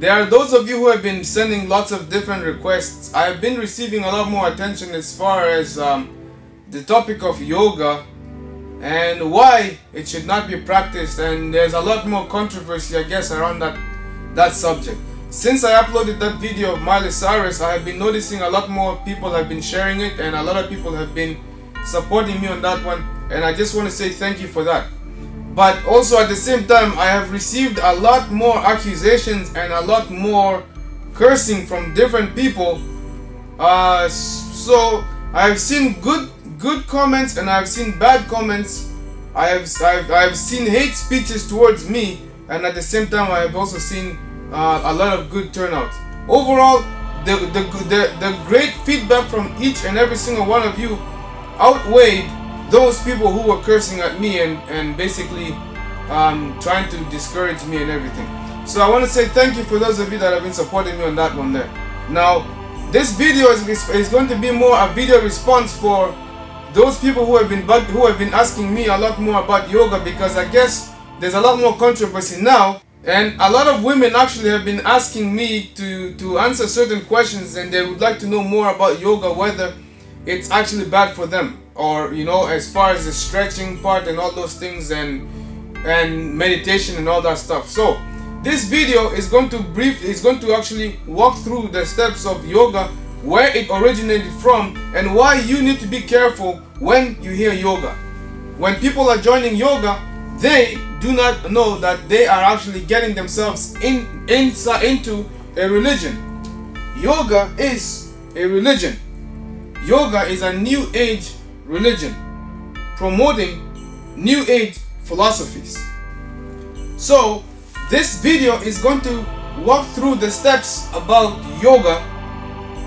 there are those of you who have been sending lots of different requests. I have been receiving a lot more attention as far as the topic of yoga and why it should not be practiced, and there's a lot more controversy, I guess, around that subject. Since I uploaded that video of Miley Cyrus, I have been noticing a lot more people have been sharing it, and a lot of people have been supporting me on that one, and I just want to say thank you for that. But also at the same time, I have received a lot more accusations and a lot more cursing from different people. So I've seen good comments and I've seen bad comments. I've seen hate speeches towards me, and at the same time I have also seen a lot of good turnout. Overall, the great feedback from each and every single one of you outweighed those people who were cursing at me and basically trying to discourage me and everything. So I want to say thank you for those of you that have been supporting me on that one there. Now, this video is going to be more a video response for those people who have been asking me a lot more about yoga, because I guess there's a lot more controversy now, and a lot of women actually have been asking me to answer certain questions, and they would like to know more about yoga, whether it's actually bad for them, or you know, as far as the stretching part and all those things, and meditation and all that stuff. So this video is going to actually walk through the steps of yoga, where it originated from, and why you need to be careful when you hear yoga. When people are joining yoga, they do not know that they are actually getting themselves into a religion. Yoga is a religion. Yoga is a new age religion promoting new age philosophies. So this video is going to walk through the steps about yoga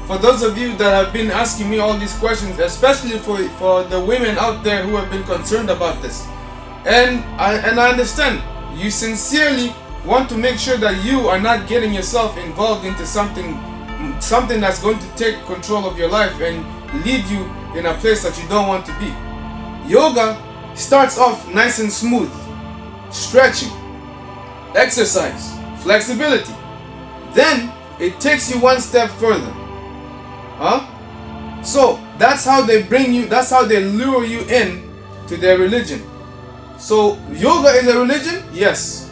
for those of you that have been asking me all these questions, especially for the women out there who have been concerned about this. And I understand you sincerely want to make sure that you are not getting yourself involved into something that's going to take control of your life and lead you in a place that you don't want to be. Yoga starts off nice and smooth. Stretching, exercise, flexibility. Then it takes you one step further. So that's how they bring you, that's how they lure you in to their religion. So yoga is a religion? Yes.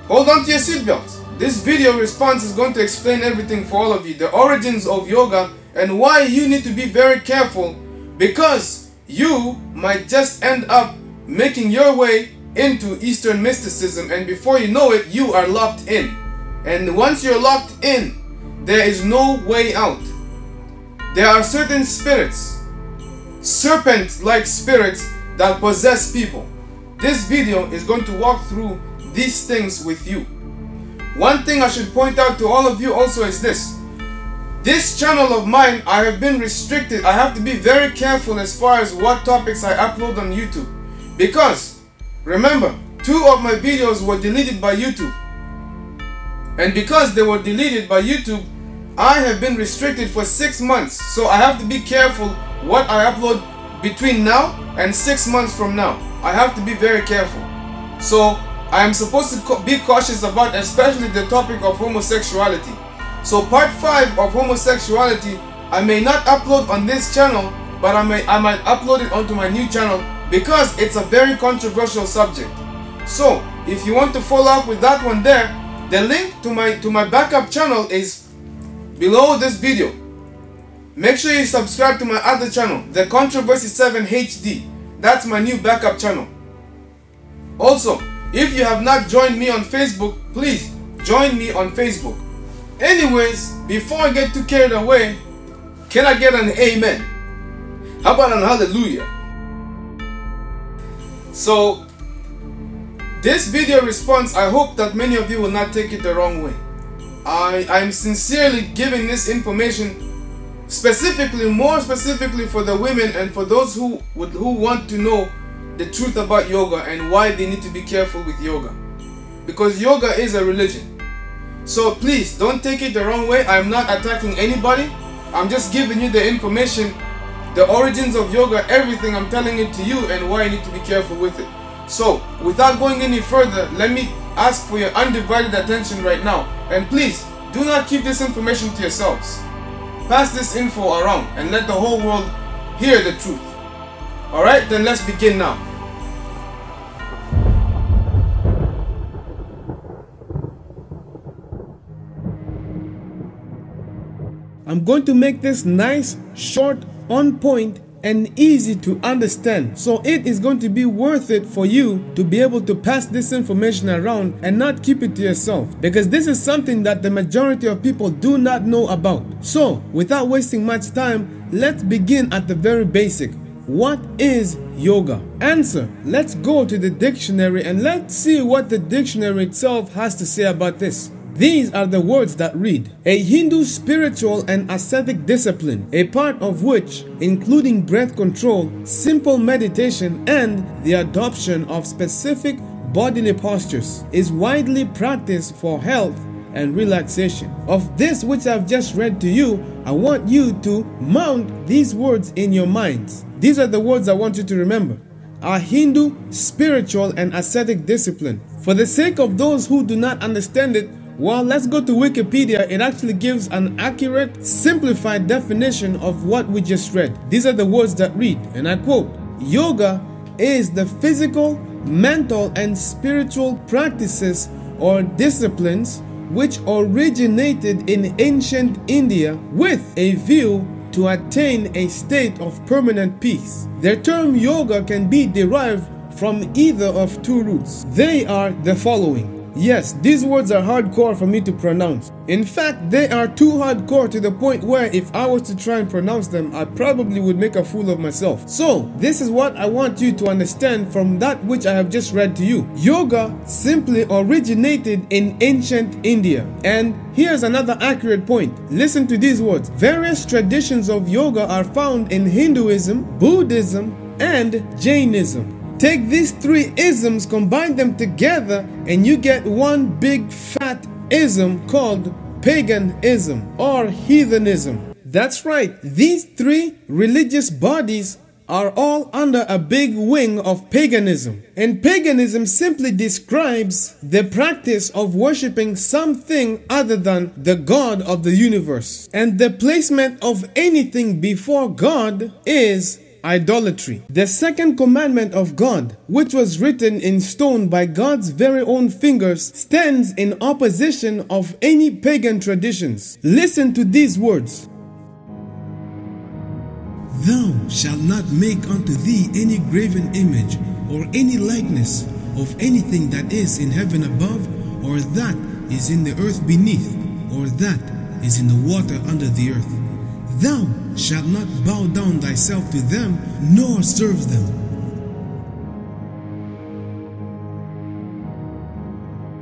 Hold on to your seatbelts. This video response is going to explain everything for all of you. The origins of yoga and why you need to be very careful, because you might just end up making your way into Eastern mysticism, and before you know it, you are locked in. And once you're locked in, there is no way out. There are certain spirits, serpent-like spirits, that possess people. This video is going to walk through these things with you. One thing I should point out to all of you also is this. This channel of mine, I have been restricted. I have to be very careful as far as what topics I upload on YouTube. Because, remember, 2 of my videos were deleted by YouTube. And because they were deleted by YouTube, I have been restricted for 6 months. So I have to be careful what I upload between now and 6 months from now. I have to be very careful. So I am supposed to be cautious about especially the topic of homosexuality. So part 5 of homosexuality, I may not upload on this channel, but I might upload it onto my new channel, because it's a very controversial subject. So if you want to follow up with that one there, the link to my backup channel is below this video. Make sure you subscribe to my other channel, the Controversy 7 HD. That's my new backup channel. Also, if you have not joined me on Facebook, please join me on Facebook. Anyways, before I get too carried away, can I get an amen? How about an hallelujah? So, this video response, I hope that many of you will not take it the wrong way. I'm sincerely giving this information more specifically for the women and for those who want to know the truth about yoga and why they need to be careful with yoga. Because yoga is a religion. So please don't take it the wrong way. I'm not attacking anybody. I'm just giving you the information, the origins of yoga, everything. I'm telling it to you and why you need to be careful with it. So without going any further, let me ask for your undivided attention right now. And please, do not keep this information to yourselves. Pass this info around and let the whole world hear the truth. Alright, then let's begin now. I'm going to make this nice, short, on point, and easy to understand. So it is going to be worth it for you to be able to pass this information around and not keep it to yourself. Because this is something that the majority of people do not know about. So, without wasting much time, let's begin at the very basic. What is yoga? Answer. Let's go to the dictionary and let's see what the dictionary itself has to say about this. These are the words that read: a Hindu spiritual and ascetic discipline, a part of which, including breath control, simple meditation, and the adoption of specific bodily postures, is widely practiced for health and relaxation. Of this which I've just read to you, I want you to mount these words in your minds. These are the words I want you to remember. A Hindu spiritual and ascetic discipline. For the sake of those who do not understand it, well, let's go to Wikipedia. It actually gives an accurate, simplified definition of what we just read. These are the words that read, and I quote, yoga is the physical, mental, and spiritual practices or disciplines which originated in ancient India with a view to attain a state of permanent peace. The term yoga can be derived from either of two roots. They are the following. Yes, these words are hardcore for me to pronounce. In fact, they are too hardcore to the point where if I was to try and pronounce them, I probably would make a fool of myself. So, this is what I want you to understand from that which I have just read to you. Yoga simply originated in ancient India. And here's another accurate point. Listen to these words. Various traditions of yoga are found in Hinduism, Buddhism, and Jainism. Take these three isms, combine them together, and you get one big fat ism called paganism or heathenism. That's right, these three religious bodies are all under a big wing of paganism. And paganism simply describes the practice of worshipping something other than the God of the universe. And the placement of anything before God is idolatry. The second commandment of God, which was written in stone by God's very own fingers, stands in opposition of any pagan traditions. Listen to these words. Thou shalt not make unto thee any graven image or any likeness of anything that is in heaven above, or that is in the earth beneath, or that is in the water under the earth. Thou shalt not bow down thyself to them, nor serve them.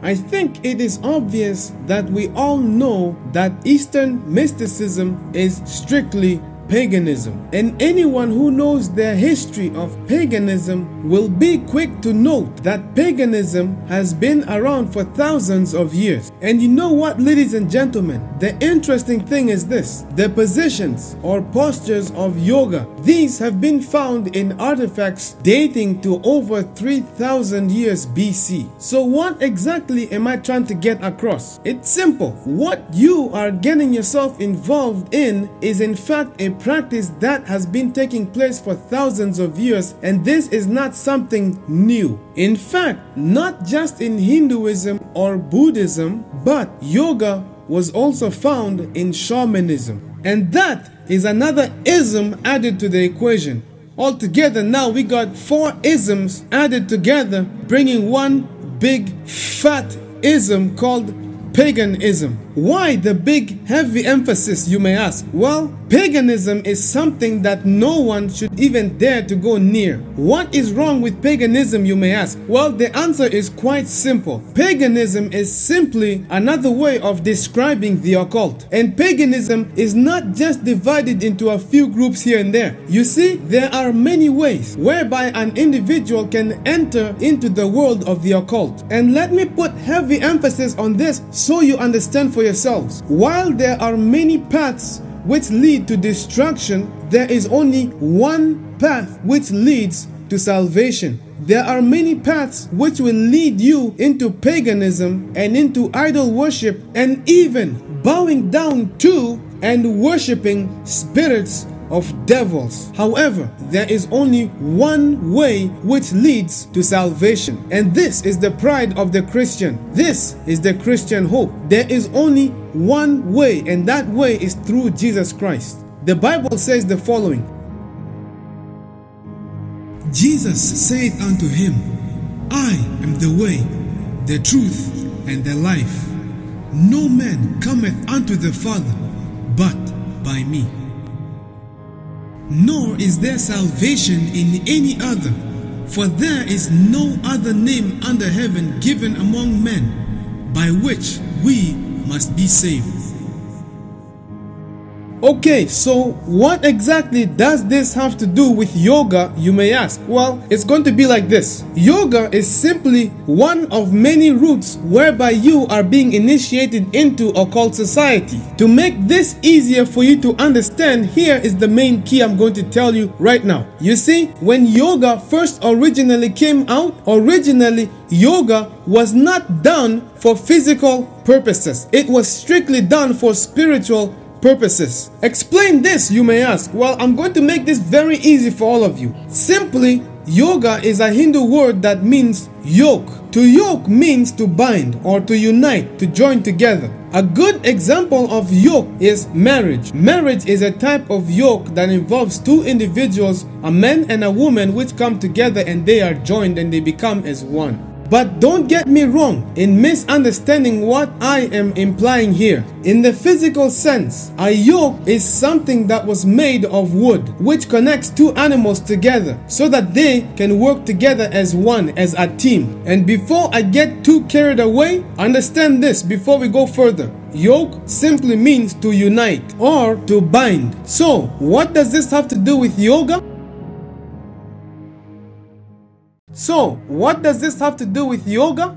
I think it is obvious that we all know that Eastern mysticism is strictly paganism. And anyone who knows the history of paganism will be quick to note that paganism has been around for thousands of years. And you know what, ladies and gentlemen, the interesting thing is this: the positions or postures of yoga, these have been found in artifacts dating to over 3,000 years BC. So what exactly am I trying to get across? It's simple. What you are getting yourself involved in is in fact a practice that has been taking place for thousands of years, and this is not something new. In fact, not just in Hinduism or Buddhism, but yoga was also found in shamanism. And that is another ism added to the equation. Altogether now we got 4 isms added together, bringing one big fat ism called paganism. Why the big heavy emphasis, you may ask? Well, paganism is something that no one should even dare to go near. What is wrong with paganism, you may ask? Well, the answer is quite simple. Paganism is simply another way of describing the occult. And paganism is not just divided into a few groups here and there. You see, there are many ways whereby an individual can enter into the world of the occult. And let me put heavy emphasis on this so you understand for yourselves. While there are many paths which lead to destruction, there is only one path which leads to salvation. There are many paths which will lead you into paganism and into idol worship and even bowing down to and worshiping spirits of devils. However, there is only one way which leads to salvation, and this is the pride of the Christian. This is the Christian hope. There is only one way, and that way is through Jesus Christ. The Bible says the following: Jesus saith unto him, I am the way, the truth, and the life. No man cometh unto the Father but by me. Nor is there salvation in any other, for there is no other name under heaven given among men, by which we must be saved. Okay, so what exactly does this have to do with yoga, you may ask? Well, it's going to be like this. Yoga is simply one of many routes whereby you are being initiated into occult society. To make this easier for you to understand, here is the main key I'm going to tell you right now. You see, when yoga first originally came out, yoga was not done for physical purposes. It was strictly done for spiritual purposes. Explain this, you may ask. Well, I'm going to make this very easy for all of you. Simply, yoga is a Hindu word that means yoke. To yoke means to bind or to unite, to join together. A good example of yoke is marriage. Marriage is a type of yoke that involves two individuals, a man and a woman, which come together and they are joined and they become as one. But don't get me wrong in misunderstanding what I am implying here. In the physical sense, a yoke is something that was made of wood, which connects two animals together so that they can work together as one, as a team. And before I get too carried away, understand this before we go further. Yoke simply means to unite or to bind. So, what does this have to do with yoga?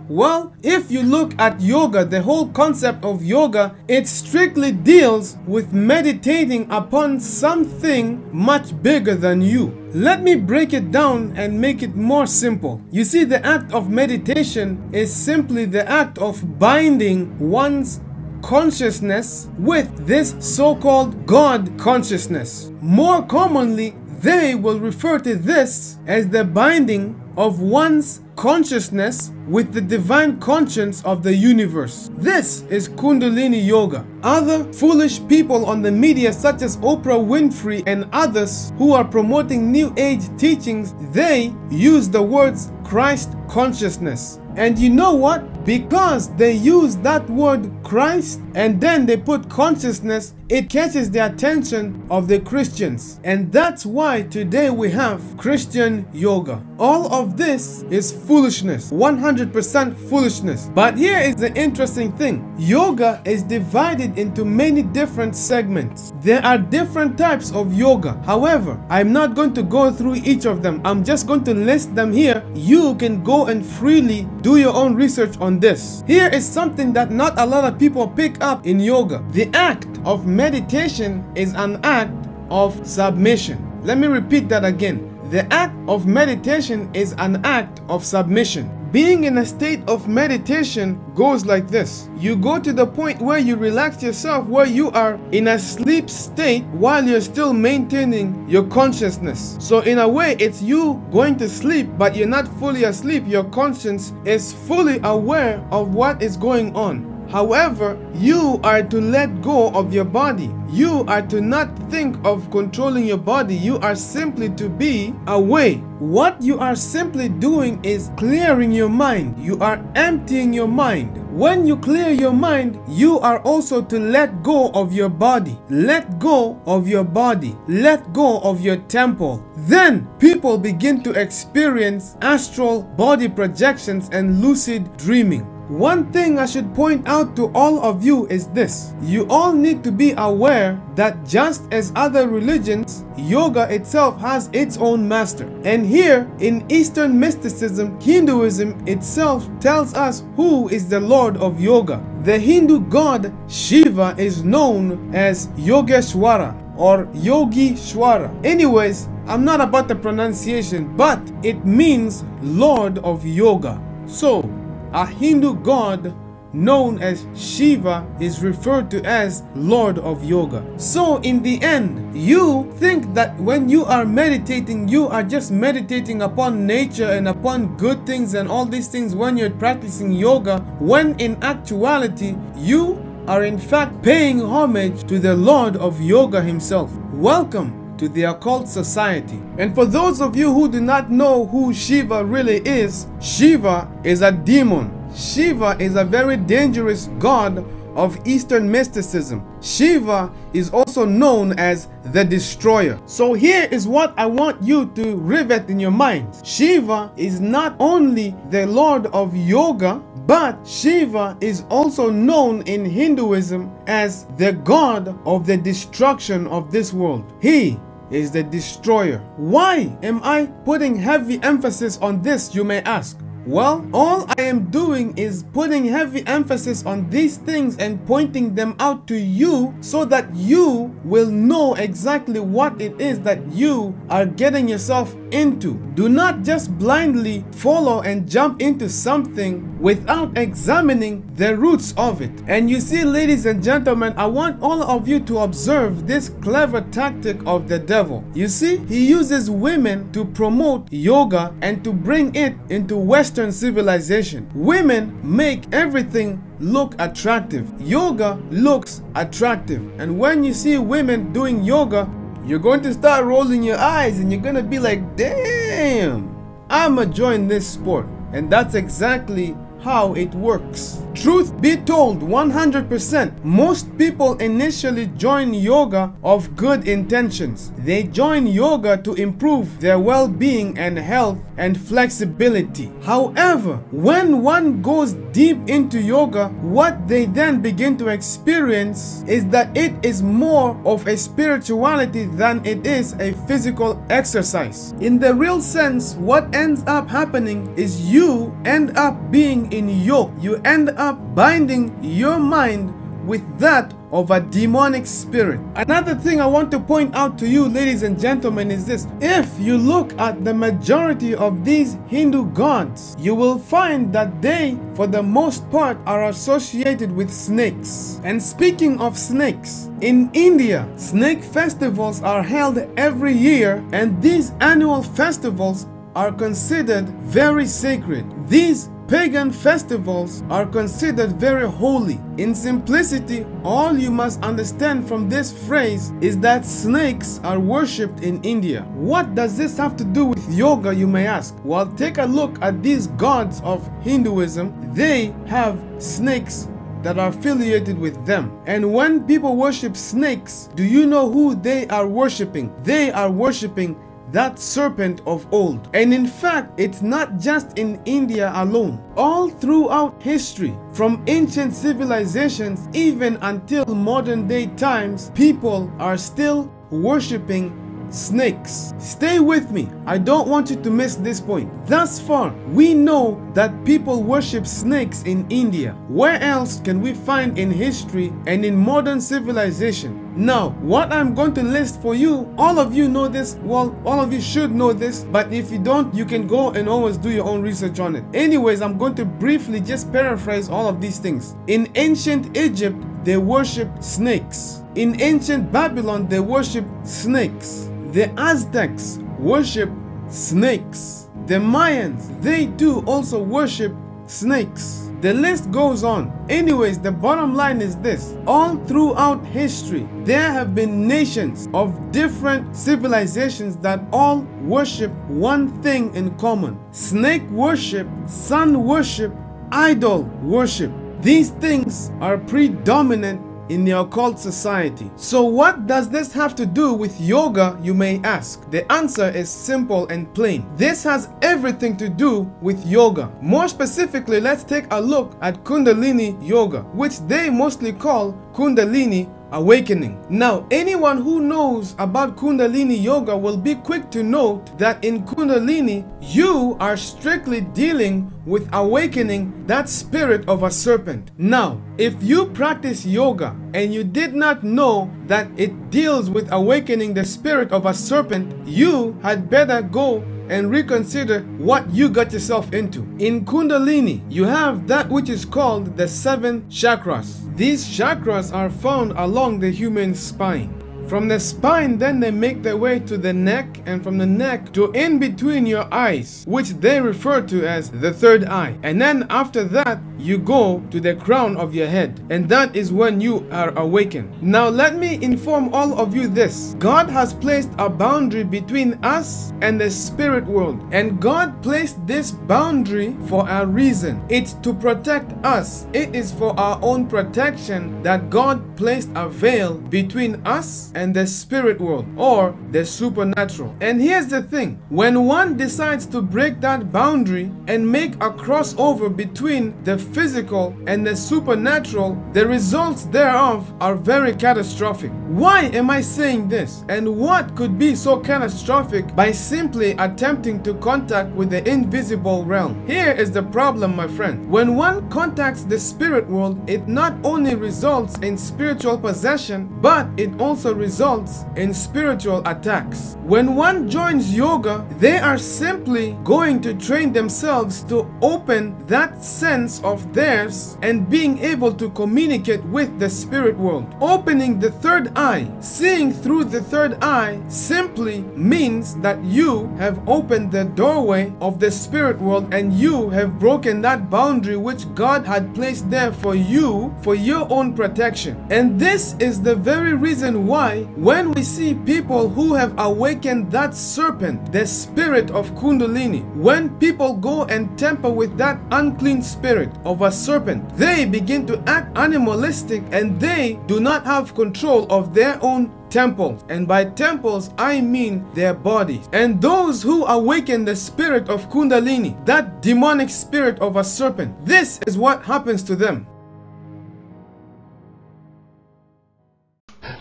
Well, if you look at yoga, the whole concept of yoga, it strictly deals with meditating upon something much bigger than you. Let me break it down and make it more simple. You see, the act of meditation is simply the act of binding one's consciousness with this so-called God consciousness. More commonly, they will refer to this as the binding of one's consciousness with the divine conscience of the universe. This is Kundalini Yoga. Other foolish people on the media such as Oprah Winfrey and others who are promoting New Age teachings, they use the words Christ consciousness. And you know what? Because they use that word Christ and then they put consciousness, it catches the attention of the Christians. And that's why today we have Christian yoga. All of this is foolishness, 100% foolishness. But here is the interesting thing. Yoga is divided into many different segments. There are different types of yoga. However, I'm not going to go through each of them. I'm just going to list them here. You can go and freely do your own research on this. Here is something that not a lot of people pick up in yoga. The act of meditation is an act of submission. Let me repeat that again. The act of meditation is an act of submission. Being in a state of meditation goes like this. You go to the point where you relax yourself, where you are in a sleep state while you're still maintaining your consciousness. So in a way, it's you going to sleep, but you're not fully asleep. Your conscience is fully aware of what is going on. However, you are to let go of your body. You are to not think of controlling your body. You are simply to be away. What you are simply doing is clearing your mind. You are emptying your mind. When you clear your mind, you are also to let go of your body. Let go of your body. Let go of your temple. Then people begin to experience astral body projections and lucid dreaming. One thing I should point out to all of you is this. You all need to be aware that just as other religions, yoga itself has its own master. And here in Eastern mysticism, Hinduism itself tells us who is the Lord of yoga. The Hindu god Shiva is known as Yogeshwara. or Yogi Shwara. Anyways, I'm not about the pronunciation, but it means Lord of Yoga. So, a Hindu god known as Shiva is referred to as Lord of Yoga. So in the end, you think that when you are meditating, you are just meditating upon nature and upon good things and all these things when you're practicing yoga, when in actuality, you are in fact paying homage to the Lord of Yoga himself. Welcome to the occult society. And for those of you who do not know who Shiva really is, Shiva is a demon. Shiva is a very dangerous god of Eastern mysticism. Shiva is also known as the Destroyer. So here is what I want you to rivet in your mind. Shiva is not only the Lord of Yoga, but Shiva is also known in Hinduism as the god of the destruction of this world. He is the destroyer. Why am I putting heavy emphasis on this, you may ask? Well, all I am doing is putting heavy emphasis on these things and pointing them out to you so that you will know exactly what it is that you are getting yourself into. Do not just blindly follow and jump into something without examining the roots of it. And you see, ladies and gentlemen, I want all of you to observe this clever tactic of the devil. You see, he uses women to promote yoga and to bring it into Western civilization. Women make everything look attractive. Yoga looks attractive. And when you see women doing yoga, you're going to start rolling your eyes and you're going to be like, damn, I'ma join this sport. And that's exactly how it works. Truth be told, 100%, most people initially join yoga of good intentions. They join yoga to improve their well-being and health and flexibility. However, when one goes deep into yoga, what they then begin to experience is that it is more of a spirituality than it is a physical exercise. In the real sense, what ends up happening is you end up being in yoke. You end up binding your mind with that of a demonic spirit. Another thing I want to point out to you, ladies and gentlemen, is this. If you look at the majority of these Hindu gods, you will find that they, for the most part, are associated with snakes. And speaking of snakes, in India, snake festivals are held every year, and these annual festivals are considered very sacred. These pagan festivals are considered very holy. In simplicity, all you must understand from this phrase is that snakes are worshipped in India. What does this have to do with yoga, you may ask? Well, take a look at these gods of Hinduism. They have snakes that are affiliated with them. And when people worship snakes, do you know who they are worshiping? They are worshiping that serpent of old. And in fact, it's not just in India alone. All throughout history, from ancient civilizations even until modern day times, people are still worshiping snakes. Stay with me. I don't want you to miss this point. Thus far, we know that people worship snakes in India. Where else can we find in history and in modern civilization? Now, what I'm going to list for you, all of you know this, well, all of you should know this, but if you don't, you can go and always do your own research on it. Anyways, I'm going to briefly just paraphrase all of these things. In ancient Egypt, they worship snakes. In ancient Babylon, they worship snakes. The Aztecs worship snakes. The Mayans, they too also worship snakes. The list goes on. Anyways, the bottom line is this. All throughout history, there have been nations of different civilizations that all worship one thing in common. Snake worship, sun worship, idol worship. These things are predominant in the occult society. So what does this have to do with yoga, you may ask? The answer is simple and plain. This has everything to do with yoga. More specifically, let's take a look at Kundalini Yoga, which they mostly call Kundalini awakening. Now, anyone who knows about Kundalini Yoga will be quick to note that in Kundalini, you are strictly dealing with awakening that spirit of a serpent. Now, if you practice yoga and you did not know that it deals with awakening the spirit of a serpent, you had better go and reconsider what you got yourself into. In Kundalini, you have that which is called the 7 chakras. These chakras are found along the human spine. From the spine, then they make their way to the neck, and from the neck to in between your eyes, which they refer to as the third eye. And then after that, you go to the crown of your head, and that is when you are awakened. Now let me inform all of you this. God has placed a boundary between us and the spirit world, and God placed this boundary for a reason. It's to protect us. It is for our own protection that God placed a veil between us and the spirit world, or the supernatural. And here's the thing, when one decides to break that boundary and make a crossover between the physical and the supernatural, the results thereof are very catastrophic. Why am I saying this? And what could be so catastrophic by simply attempting to contact with the invisible realm? Here is the problem, my friend. When one contacts the spirit world, it not only results in spiritual possession, but it also results in spiritual attacks. When one joins yoga, they are simply going to train themselves to open that sense of theirs and being able to communicate with the spirit world. Opening the third eye, seeing through the third eye, simply means that you have opened the doorway of the spirit world and you have broken that boundary which God had placed there for you, for your own protection. And this is the very reason why when we see people who have awakened that serpent, the spirit of Kundalini, when people go and tamper with that unclean spirit of a serpent, they begin to act animalistic and they do not have control of their own temples. And by temples, I mean their bodies. And those who awaken the spirit of Kundalini, that demonic spirit of a serpent, this is what happens to them.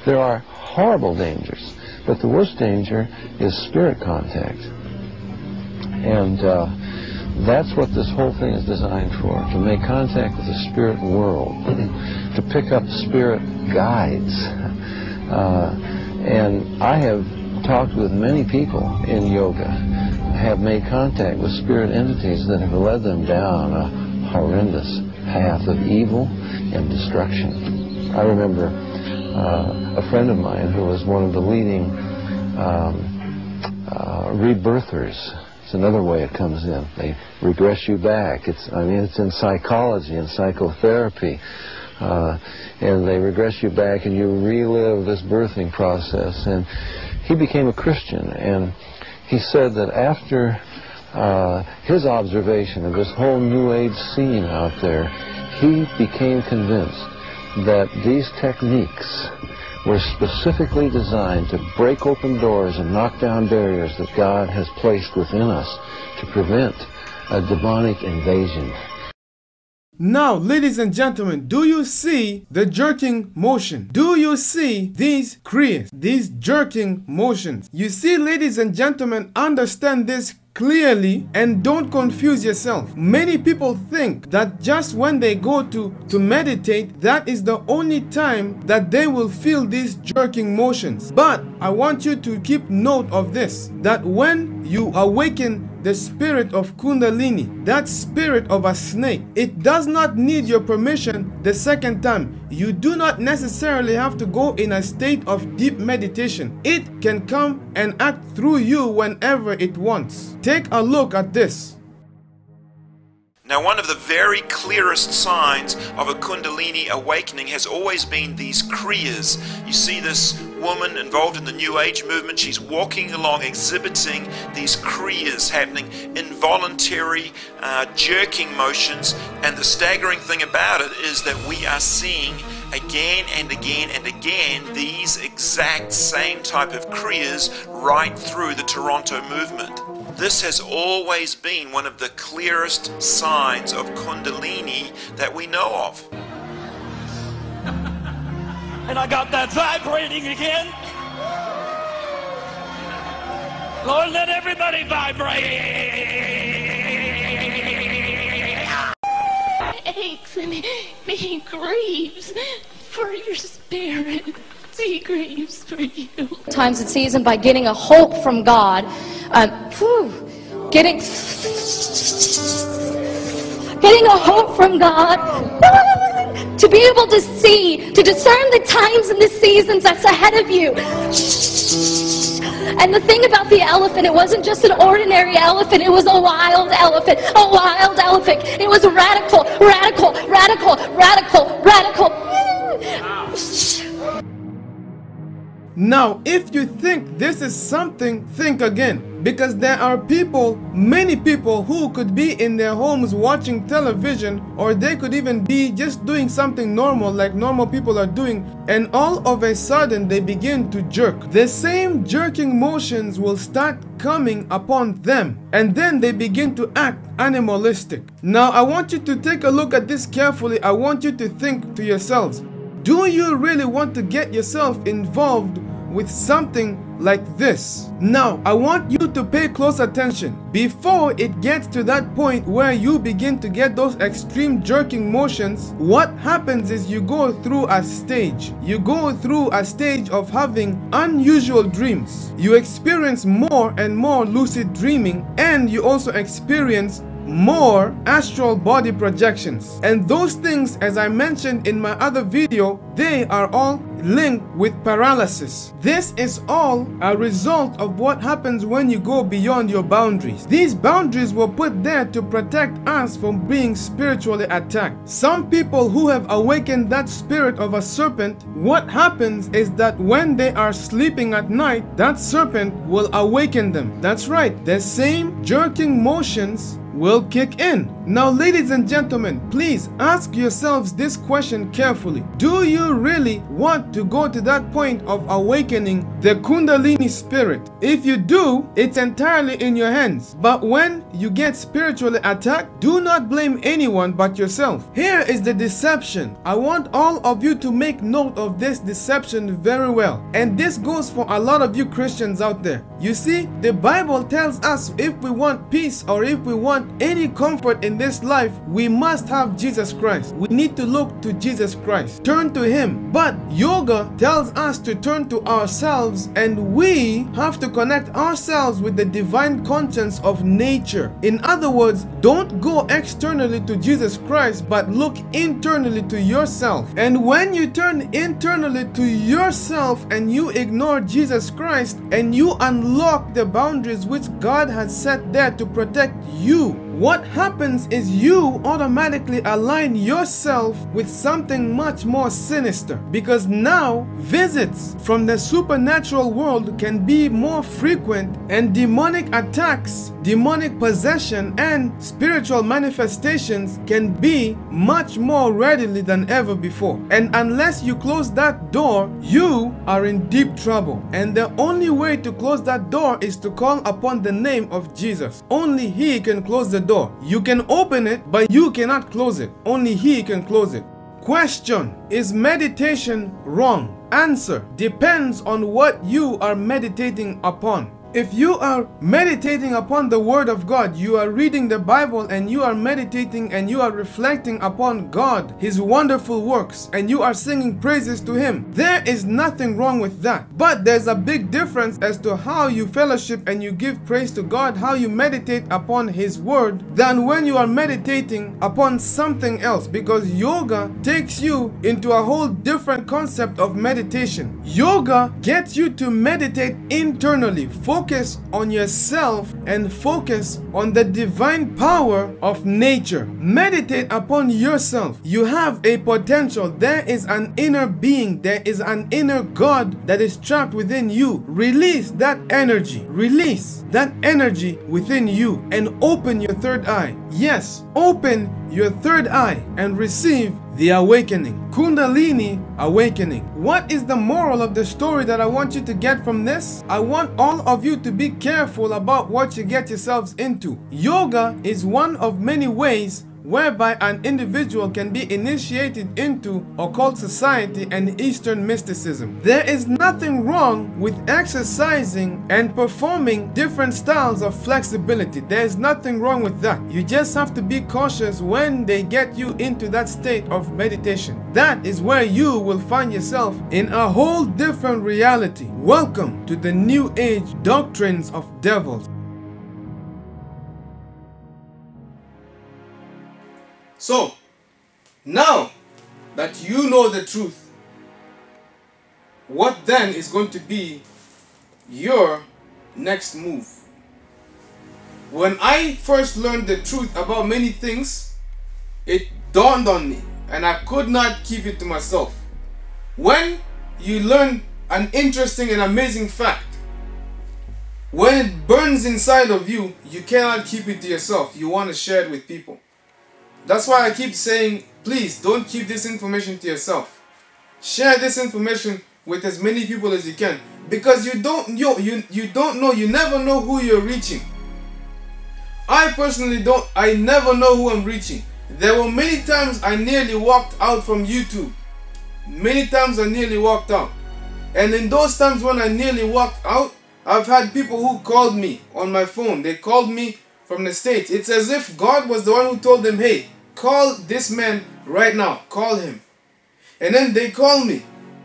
There are horrible dangers, but the worst danger is spirit contact. And that's what this whole thing is designed for, to make contact with the spirit world, to pick up spirit guides. And I have talked with many people in yoga, have made contact with spirit entities that have led them down a horrendous path of evil and destruction. I remember a friend of mine who was one of the leading rebirthers. It's another way it comes in. They regress you back. It's in psychology and psychotherapy. And they regress you back and you relive this birthing process. And he became a Christian, and he said that after his observation of this whole New Age scene out there, he became convinced that these techniques were specifically designed to break open doors and knock down barriers that God has placed within us to prevent a demonic invasion. Now, ladies and gentlemen, do you see the jerking motion? Do you see these kriyas, these jerking motions? You see, ladies and gentlemen, understand this clearly and don't confuse yourself. Many people think that just when they go to meditate, that is the only time that they will feel these jerking motions. But I want you to keep note of this, that when you awaken the spirit of Kundalini, that spirit of a snake, it does not need your permission the second time. You do not necessarily have to go in a state of deep meditation. It can come and act through you whenever it wants. Take a look at this. Now, one of the very clearest signs of a Kundalini awakening has always been these kriyas. You see this woman involved in the New Age movement, she's walking along exhibiting these kriyas happening, involuntary jerking motions, and the staggering thing about it is that we are seeing again and again and again these exact same type of kriyas right through the Toronto movement. This has always been one of the clearest signs of Kundalini that we know of. And I got that vibrating again. Lord, let everybody vibrate. aches and he grieves for your spirit. He grieves for you. Times and season by getting a hope from God, getting a hope from God, to be able to see, to discern the times and the seasons that's ahead of you. And the thing about the elephant, it wasn't just an ordinary elephant, it was a wild elephant, a wild elephant. It was radical, radical, radical, radical, radical. Now, if you think this is something, think again. Because there are people, many people, who could be in their homes watching television, or they could even be just doing something normal like normal people are doing, and all of a sudden they begin to jerk. The same jerking motions will start coming upon them, and then they begin to act animalistic. Now, I want you to take a look at this carefully. I want you to think to yourselves, do you really want to get yourself involved with something like this? Now, I want you to pay close attention. Before it gets to that point where you begin to get those extreme jerking motions, what happens is you go through a stage. You go through a stage of having unusual dreams. You experience more and more lucid dreaming, and you also experience more astral body projections. And those things, as I mentioned in my other video, they are all linked with paralysis. This is all a result of what happens when you go beyond your boundaries. These boundaries were put there to protect us from being spiritually attacked. Some people who have awakened that spirit of a serpent, what happens is that when they are sleeping at night, that serpent will awaken them. That's right, the same jerking motions will kick in. Now, ladies and gentlemen, please ask yourselves this question carefully. Do you really want to go to that point of awakening the Kundalini spirit? If you do, it's entirely in your hands. But when you get spiritually attacked, do not blame anyone but yourself. Here is the deception. I want all of you to make note of this deception very well. And this goes for a lot of you Christians out there. You see, the Bible tells us if we want peace or if we want any comfort in this life, we must have Jesus Christ. We need to look to Jesus Christ. Turn to Him. But yoga tells us to turn to ourselves, and we have to connect ourselves with the divine conscience of nature. In other words, don't go externally to Jesus Christ, but look internally to yourself. And when you turn internally to yourself and you ignore Jesus Christ and you unlock the boundaries which God has set there to protect you, what happens is you automatically align yourself with something much more sinister, because now visits from the supernatural world can be more frequent, and demonic attacks, demonic possession, and spiritual manifestations can be much more readily than ever before. And unless you close that door, you are in deep trouble. And the only way to close that door is to call upon the name of Jesus. Only He can close the door. You can open it, but you cannot close it. Only He can close it. Question: is meditation wrong? Answer: depends on what you are meditating upon. If you are meditating upon the Word of God, you are reading the Bible and you are meditating and you are reflecting upon God, His wonderful works, and you are singing praises to Him, there is nothing wrong with that. But there's a big difference as to how you fellowship and you give praise to God, how you meditate upon His Word, than when you are meditating upon something else, because yoga takes you into a whole different concept of meditation. Yoga gets you to meditate internally, focus on yourself and focus on the divine power of nature. Meditate upon yourself. You have a potential. There is an inner being. There is an inner God that is trapped within you. Release that energy. Release that energy within you and open your third eye. Yes, open your third eye and receive the awakening. Kundalini awakening. What is the moral of the story that I want you to get from this? I want all of you to be careful about what you get yourselves into. Yoga is one of many ways whereby an individual can be initiated into occult society and Eastern mysticism. There is nothing wrong with exercising and performing different styles of flexibility. There is nothing wrong with that. You just have to be cautious when they get you into that state of meditation. That is where you will find yourself in a whole different reality. Welcome to the New Age doctrines of devils. So, now that you know the truth, what then is going to be your next move? When I first learned the truth about many things, it dawned on me and I could not keep it to myself. When you learn an interesting and amazing fact, when it burns inside of you, you cannot keep it to yourself. You want to share it with people. That's why I keep saying, please don't keep this information to yourself. Share this information with as many people as you can, because you don't know, you never know who you're reaching. I personally I never know who I'm reaching. There were many times I nearly walked out from YouTube. Many times I nearly walked out. And in those times when I nearly walked out, I've had people who called me on my phone. They called me from the States. It's as if God was the one who told them, hey, call this man right now. Call him. And then they call me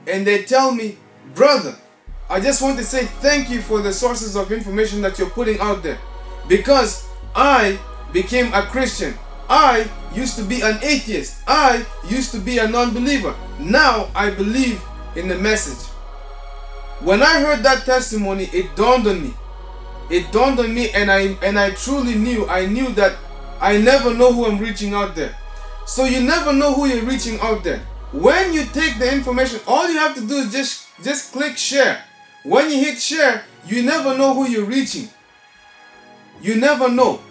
and they tell me, brother, I just want to say thank you for the sources of information that you're putting out there. Because I became a Christian. I used to be an atheist. I used to be a non-believer. Now I believe in the message. When I heard that testimony, it dawned on me. It dawned on me, and I truly knew. I knew that I never know who I'm reaching out there. So you never know who you're reaching out there. When you take the information, all you have to do is just click share. When you hit share, you never know who you're reaching. You never know.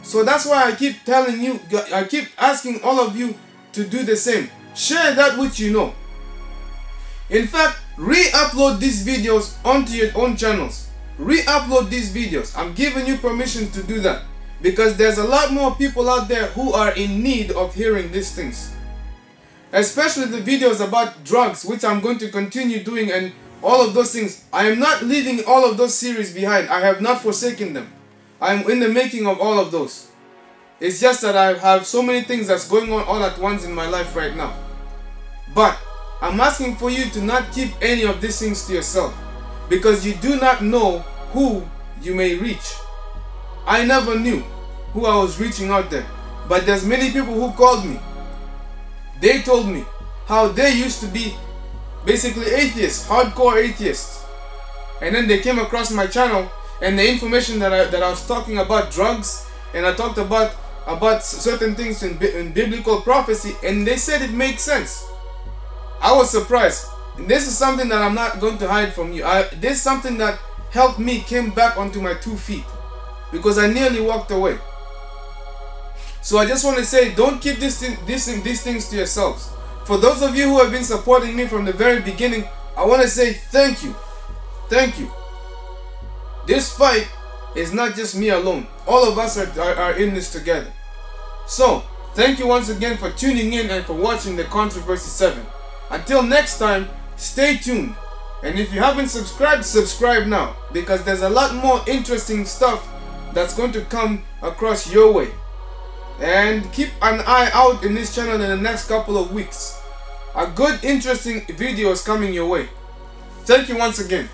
So that's why I keep telling you, I keep asking all of you to do the same. Share that which you know. In fact, re-upload these videos onto your own channels. Re-upload these videos. I'm giving you permission to do that, because there's a lot more people out there who are in need of hearing these things. Especially the videos about drugs, which I'm going to continue doing, and all of those things. I am not leaving all of those series behind. I have not forsaken them. I'm in the making of all of those. It's just that I have so many things that's going on all at once in my life right now. But I'm asking for you to not keep any of these things to yourself, because you do not know who you may reach. I never knew who I was reaching out there, but there's many people who called me. They told me how they used to be basically atheists, hardcore atheists, and then they came across my channel, and the information that I was talking about drugs, and I talked about certain things in biblical prophecy, and they said it makes sense. I was surprised. And this is something that I'm not going to hide from you. This is something that helped me came back onto my 2 feet, because I nearly walked away. So I just want to say, don't keep these things to yourselves. For those of you who have been supporting me from the very beginning, I want to say thank you. Thank you. This fight is not just me alone. All of us are in this together. So, thank you once again for tuning in and for watching the Controversy 7. Until next time, stay tuned. And if you haven't subscribed, subscribe now, because there's a lot more interesting stuff that's going to come across your way. And keep an eye out in this channel in the next couple of weeks. A good, interesting video is coming your way. Thank you once again.